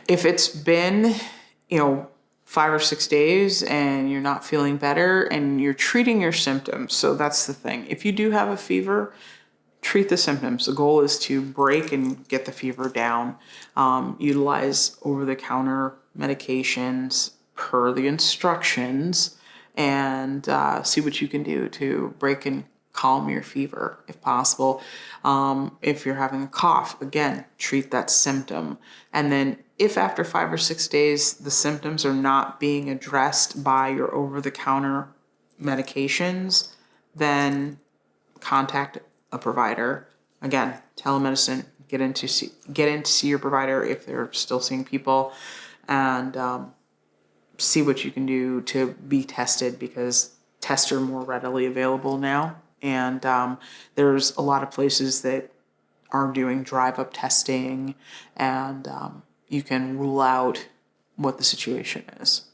If it's been, 5 or 6 days and you're not feeling better and you're treating your symptoms, so that's the thing. If you do have a fever, treat the symptoms. The goal is to break and get the fever down. Utilize over-the-counter medications per the instructions, and see what you can do to break and calm your fever if possible. If you're having a cough, again, treat that symptom. And then if after 5 or 6 days the symptoms are not being addressed by your over-the-counter medications, then contact a provider. Again, telemedicine. Get in to see your provider if they're still seeing people, and see what you can do to be tested, because tests are more readily available now, and there's a lot of places that are doing drive-up testing, and you can rule out what the situation is.